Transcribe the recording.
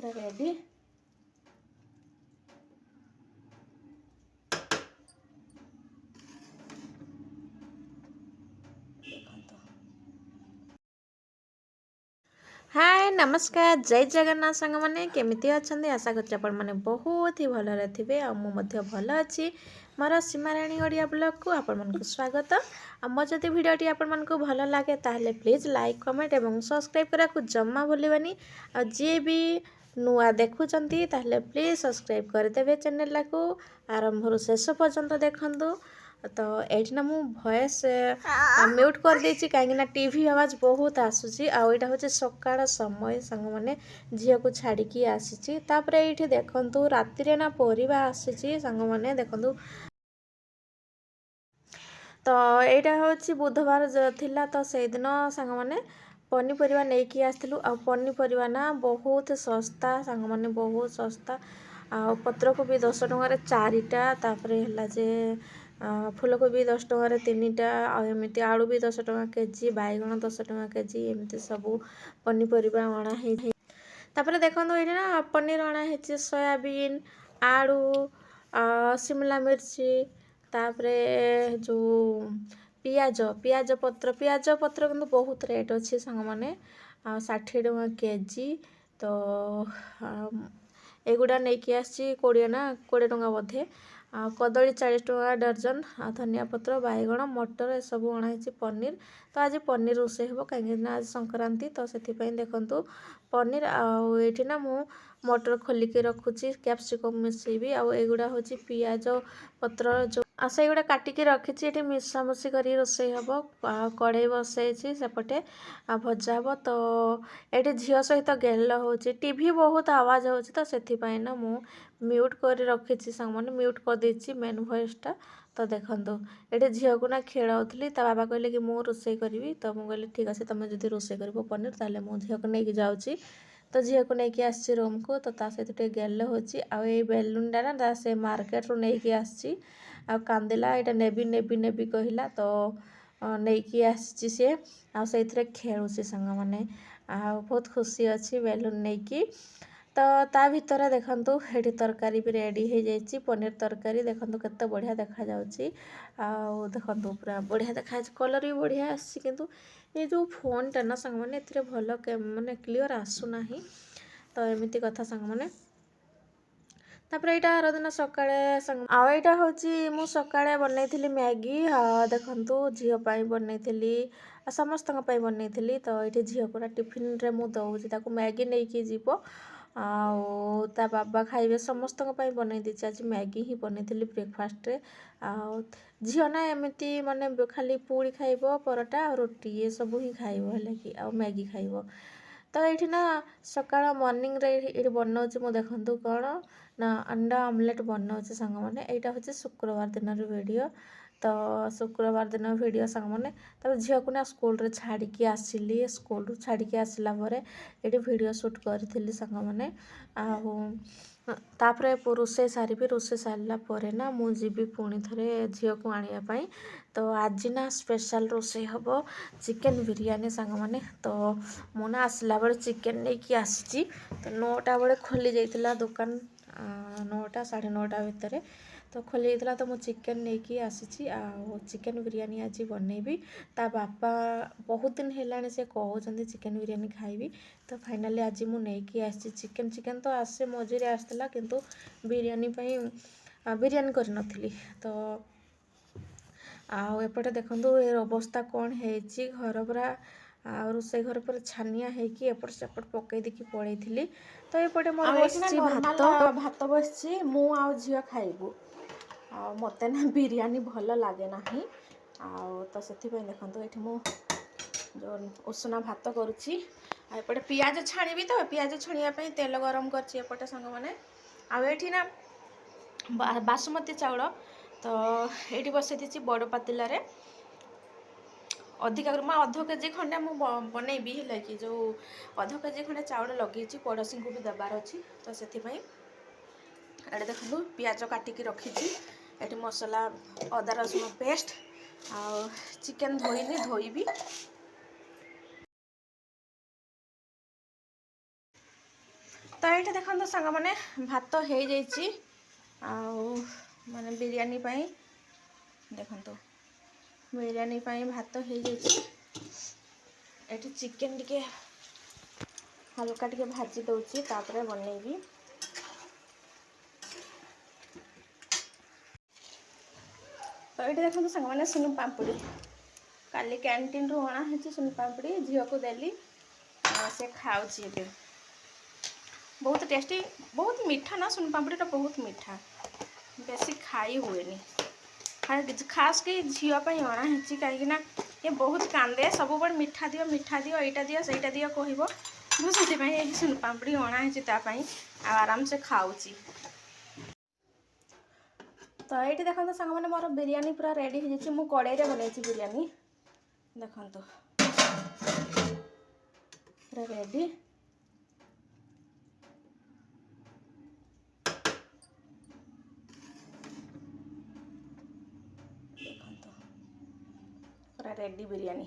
पूरा रेडी। हाय नमस्कार जय जगन्नाथ सांग मैंने केमिति अच्छे आशा करछि आपण माने बहुत ही भलरे थिबे आ मु मध्य भल अछि। मोर सीमाराणी ओडिया ब्लॉग को आपण मन को स्वागत। आम जदि भिडियोटी आपण मन को भल लागे ताहले प्लीज लाइक कमेंट एवं सब्सक्राइब करा को जम्मा भूलिबानी। आ जे भी नुआ देखुचंती ताहले प्लीज सब्सक्राइब कर देबे चैनल को आरंभ रु शेष पर्यंत देखंतु। तो एठी ना मु वॉइस म्यूट कर देछि काहे ना टीवी आवाज बहुत आसुची। आ एटा होचे सकाळ समय संग माने झियो को छाड़ी की आसीची। तापरे एठी देखंतु राति रे ना परिबा आसीची संग माने देखंतु। तो एटा होची बुधवार थिला तो से दिन संग माने पनीपरिया नहीं कि आसलु। आ पनीपरिया ना बहुत सस्ता संग माने बहुत सस्ता। आ पत्रकोबी 10 टंका 4टा तापरे हला जे फूलकोबी 10 टंका 3टा आ एमती आलू भी 10 टंका केजी बैगण 10 टंका केजी एमती सब पनीपरिया अणा है। तापरे देखंतु एठी ना पनीर अणा है सोयाबीन आलू शिमला मिर्ची तापरे जो पियाज पत्र किंतु बहुत रेट अच्छे सांग माने 60 टंका केजी। तो एगुड़ा नहीं कि आसी 20 ना 20 टंका बोधे। कदली 40 टंका दर्जन। धनिया पत्र बैगण मटर ए सब अणाई पनीर। तो आज पनीर रोषे हम कहीं आज संक्रांति तो से देखंतु पनीर आठी ना मु मटर खोलिकी रखुची कैप्सिकम मिसेबी आगुड़ा हूँ पियाज पत्र जो से गुड़ा काटिकी रखी ये मिसामसी कर रोषे हम कड़े बसई सेपटे भजा हम। तो ये झील सहित गेल हो टीवी बहुत आवाज हो तो से ना मु म्यूट कर रखी मैंने म्यूट कर देती मेन वॉइसटा। तो देखो ये झील को ना खेलाऊली बाबा कहले कि मु रोषे करी। तो मुझे कहली ठीक अच्छे तुम जो रोषे कर पनीर ताले मु झील को लेकिन जाऊँगी। तो झील को लेकिन आसी रूम को तो सहित गेल हो बेलूनटा ना से मार्केट रू नहीं आसी कांदिला यहाँ नेबी नेबी नेबी कहला। तो नहीं आसी सी से खेलुँ सांग मैंने बहुत खुशी अच्छी बेलून नहीं कि। तो ता भितर देखंतु ये तरकारी भी रेडी हो जाइए पनीर तरकारी देखंतु केते बढ़िया देखा जाउची। देखंतु पूरा बढ़िया देखा कलर भी बढ़िया आसी किंतु ये जो फोनटा ना सांग मैंने एथिरे भल माने क्लियर आसुना। तो एमती कथा सांग मैंने तापर यहाँ हर दिन सकाळे आईटा हूँ मु सकाळे बनई मैगी देखंतु झील बनई समस्त बनई। तो ये झील को टिफिन रे मु दौची ताकू मैगी नहीं कि जीव ता बाबा खाइबे समस्त बनई देछि। आज मैगी ही बनई ब्रेकफास्ट रे झील ना एमती माने खाली पूरी खाइब परोटा और रोटी ये सब ही खाइब है कि मैगी खाइब। तो ये ना सकाळ मॉर्निंग रे ये बनाऊँ मु देखंतु कौन ना अंडा ऑमलेट बनाऊँ सांग मैंने यहाँ हूँ शुक्रवार दिन वीडियो। तो शुक्रवार दिन वीडियो सांग मैंने तब झील को ना स्कूल रे छाड़ी आसिली स्कूल छाड़ी आसला ये वीडियो शूट करी सांग मैंने तापरे रोषे सारी रोषे सारा ना मुझे पुणी थे झील को आने। तो आज ना स्पेशल रोषे हम चिकेन बिरयानी सांग मैंने। तो मुझे आसला बेले चिकेन नहीं कि आसी तो 9टा बेले खोली जाइला दुकान 9टा 9:30 भितर तो खोली जाइला। तो मुझे चिकेन नहीं कि आसी चिकेन बिरयानी आज बनईबी ता बापा बहुत दिन है से कहते चिकेन बिरयानी खाइबी। तो फाइनाली आज मुझे नहीं आसी चिकेन चिकेन तो आसे मझे आसला किंतु बिरयानी बिरयानी कर नथिली। तो एपटे देखंतु ए अवस्था कौन है घर पूरा रोषे घर पर छानिया है एपट सेपट पकई देखी पड़े। तो एपटे भात बस मु आ झील खाइबू मत ना बिरयानी भल लगे ना। तो से देखो ये मु जो उषुना भात करुच्ची एपटे पियाज छाणी तो पियाज छाणी तेल गरम करपटे सांग मैंने आठी ना बासमती चाउल। तो ये बसई बड़ पातिल अधिका अध केजी खंडे मु बनईबी है कि जो अध केजी खंडे चाउल लगे पड़ोसी को भी देवार अच्छी। तो से ये देखो पियाज काटिकी रखी ये मसला अदा रसुण पेस्ट आ चिकेन धोईनी धोईबी तो ये देखो सांग मैंने भात हो जाइए माने बिरयानी पाई देखो बिरयानी पाई भात हो जाइए ये चिकेन टिके हल्का टिके भाजी दूसरी तापर बनैबी तो ये देखो सांग मैंने सुनु पापड़ी काली कैंटीन रू अणा है सुनु पापड़ी झील को देली से खाऊँ बहुत टेस्टी बहुत मीठा ना सुन पापड़ीटा बहुत मीठा बेसी खाई हुए खास के झीपाई अणाही कहीं ये बहुत कांदे सब बड़े मीठा दियो यहाँ दियो कह मुझे सुन पापड़ी अणाही आराम से खाऊँ तो ये देखो सांग मैंने मोर बिरयानी पूरा रेडी हो जाए मु कड़ाई बनई बिरयानी देखो पूरा रेडी पूरा रेडी बिरयानी।